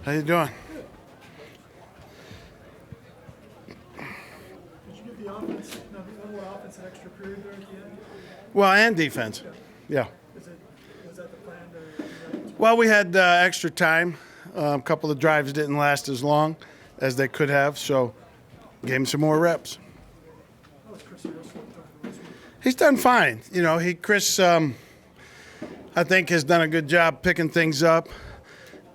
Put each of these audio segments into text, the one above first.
How you doing? Did you give the offense, one more offense, an extra period there at the end? Well, and defense. Yeah. Was that the plan to? Well, we had extra time. A couple of drives didn't last as long as they could have, so gave him some more reps. How was Chris Harris looked over the rest of He's done fine. Chris, I think, has done a good job picking things up,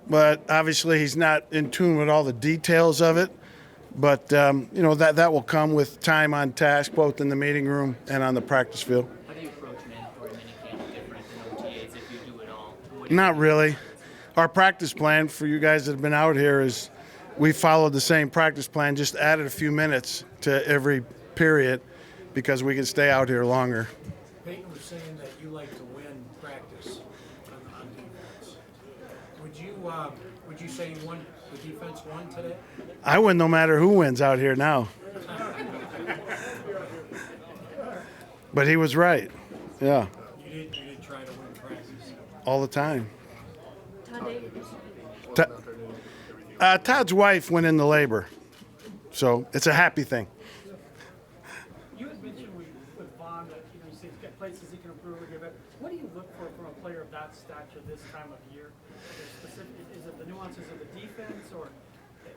but obviously he's not in tune with all the details of it. But, that will come with time on task, both in the meeting room and on the practice field. How do you approach mandatory minicamp different than OTAs if you do it all? Not really. Our practice plan for you guys that have been out here is we followed the same practice plan, just added a few minutes to every period because we can stay out here longer. Peyton was saying that you like to win practice on defense. Would you say the defense won today? I win no matter who wins out here now. But he was right. Yeah. You did try to win practice. All the time. Todd Todd's wife went into labor, so it's a happy thing. You had mentioned with Vaughn that you see he's got places he can improve a bit. What do you look for from a player of that stature this time of year? Is it the nuances of the defense, or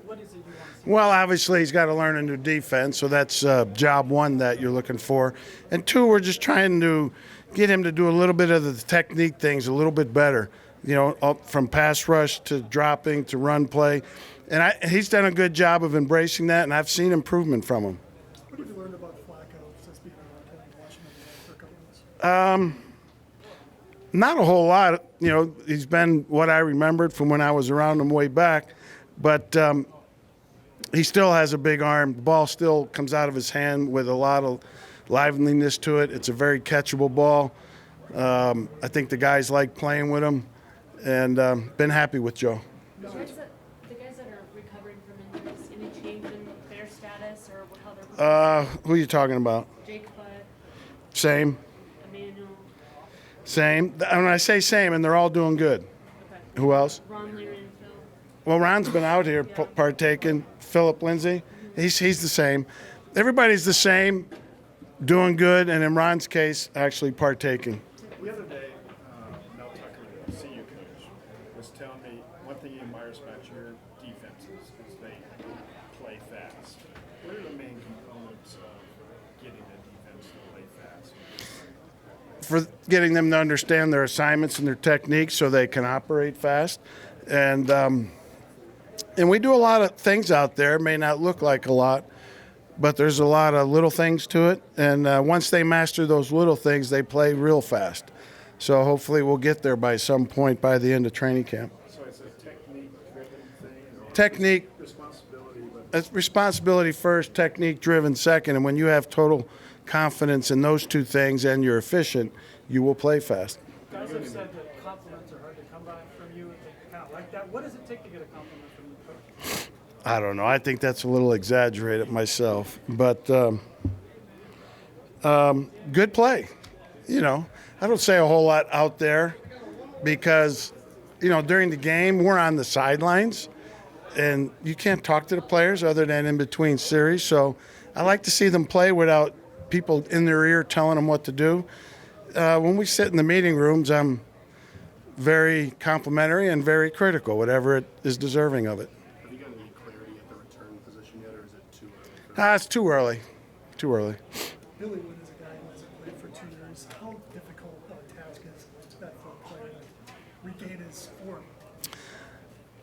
what is it you want to see? Well, obviously he's got to learn a new defense, so that's job one that you're looking for. And two, we're just trying to get him to do a little bit of the technique things a little bit better. Up from pass rush to dropping to run play. And he's done a good job of embracing that, and I've seen improvement from him. What have you learned about Flacco since being around him, watching him for a couple months? Not a whole lot. He's been what I remembered from when I was around him way back. But he still has a big arm. The ball still comes out of his hand with a lot of liveliness to it. It's a very catchable ball. I think the guys like playing with him. And been happy with Joe. The guys that are recovering from injuries, any change in their status or how they're Who are you talking about? Jake Butt, Same. Emmanuel, Same. When I say same, and they're all doing good. okay. Who else? Ron Lear and Phil. Well, Ron's been out here partaking. Philip Lindsay, he's the same. Everybody's the same, doing good, and in Ron's case, actually partaking. The other day, Mel Tucker, the CU coach, was telling me one thing he admires about your defenses is they play fast. What are the main components of getting the defense to play fast? For getting them to understand their assignments and their techniques so they can operate fast. And we do a lot of things out there. It may not look like a lot, but there's a lot of little things to it. And once they master those little things, they play real fast. So hopefully we'll get there by some point by the end of training camp. So it's a technique-driven thing? Technique. Responsibility. It's responsibility first, technique-driven second. And when you have total confidence in those two things and you're efficient, you will play fast. Guys have said that compliments are hard to come by from you, and they kind of like that. What does it take to get a compliment from the coach? I don't know. I think that's a little exaggerated myself. But good play. I don't say a whole lot out there because, during the game, we're on the sidelines, and you can't talk to the players other than in between series. So I like to see them play without people in their ear telling them what to do. When we sit in the meeting rooms, I'm very complimentary and very critical, whatever it is deserving of it. Have you gotten any clarity at the return position yet, or is it too early? It's too early. Too early. Billy Wynn is a guy who hasn't played for 2 years. How difficult of a task is that for a player to regain his form?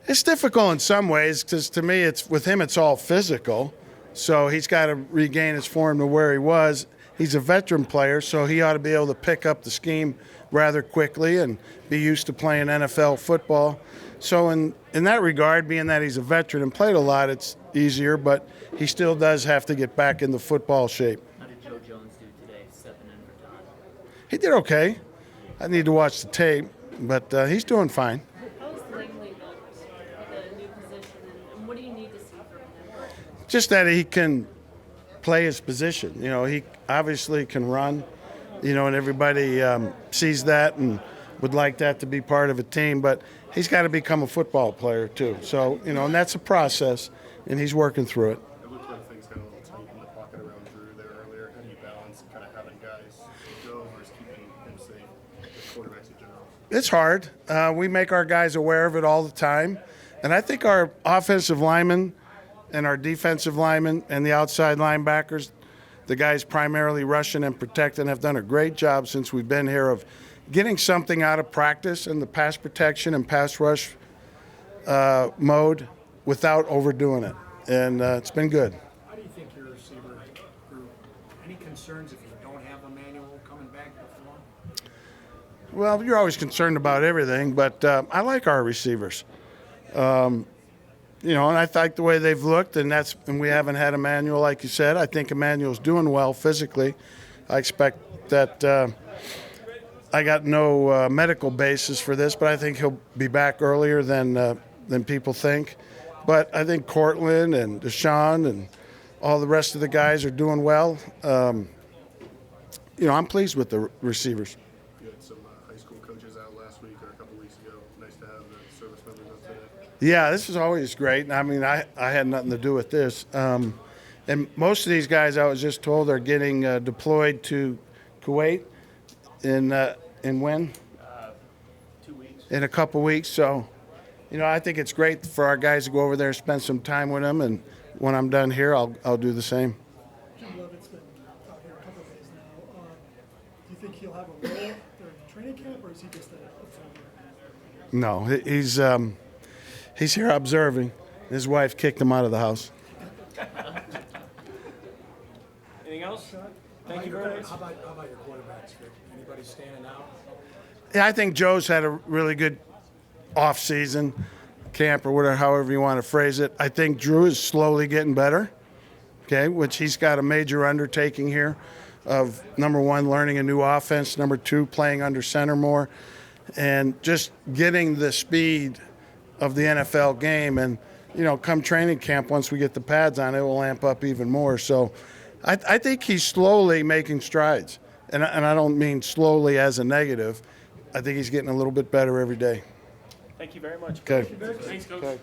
It's difficult in some ways because to me, with him, it's all physical. So he's got to regain his form to where he was. He's a veteran player, so he ought to be able to pick up the scheme rather quickly and be used to playing NFL football. So in that regard, being that he's a veteran and played a lot, it's easier, but he still does have to get back in the football shape. How did Joe Jones do today, stepping in for Todd? He did okay. I need to watch the tape, but he's doing fine. How is Langley looked with a new position, and what do you need to see from him? Just that he can play his position. He obviously can run, and everybody sees that and would like that to be part of a team, but he's got to become a football player too. So, and that's a process, and he's working through it. It looked like things got a little tight in the pocket around Drew there earlier. How do you balance kind of having guys go versus keeping him safe, the quarterbacks in general? It's hard. We make our guys aware of it all the time. And I think our offensive linemen and our defensive linemen and the outside linebackers, the guys primarily rushing and protecting, have done a great job since we've been here of getting something out of practice in the pass protection and pass rush mode without overdoing it. And it's been good. How do you think your receiver group, any concerns if you don't have Emmanuel coming back before? Well, you're always concerned about everything, but I like our receivers. And I like the way they've looked, and we haven't had Emmanuel, like you said. I think Emmanuel's doing well physically. I expect that I got no medical basis for this, but I think he'll be back earlier than people think. But I think Cortland and Deshaun and all the rest of the guys are doing well. I'm pleased with the receivers. You had some high school coaches out last week or a couple weeks ago. Nice to have the service members up today. Yeah, this is always great. I mean, I had nothing to do with this. And most of these guys, I was just told, are getting deployed to Kuwait in when? 2 weeks. In a couple weeks. So, I think it's great for our guys to go over there and spend some time with them. And when I'm done here, I'll do the same. Jim Levitt's been out here a couple of days now. Do you think he'll have a role during training camp, or is he just a No, he's here observing. His wife kicked him out of the house. Anything else? Thank you very much. How about your quarterbacks, Vic? Anybody standing out? Yeah, I think Joe's had a really good off-season camp or whatever, however you want to phrase it. I think Drew is slowly getting better, okay, which he's got a major undertaking here of, number one, learning a new offense, number two, playing under center more, and just getting the speed of the NFL game. And, come training camp, once we get the pads on, it will amp up even more. So I think he's slowly making strides. And I don't mean slowly as a negative. I think he's getting a little bit better every day. Thank you very much. Okay. Thanks, Coach. Okay.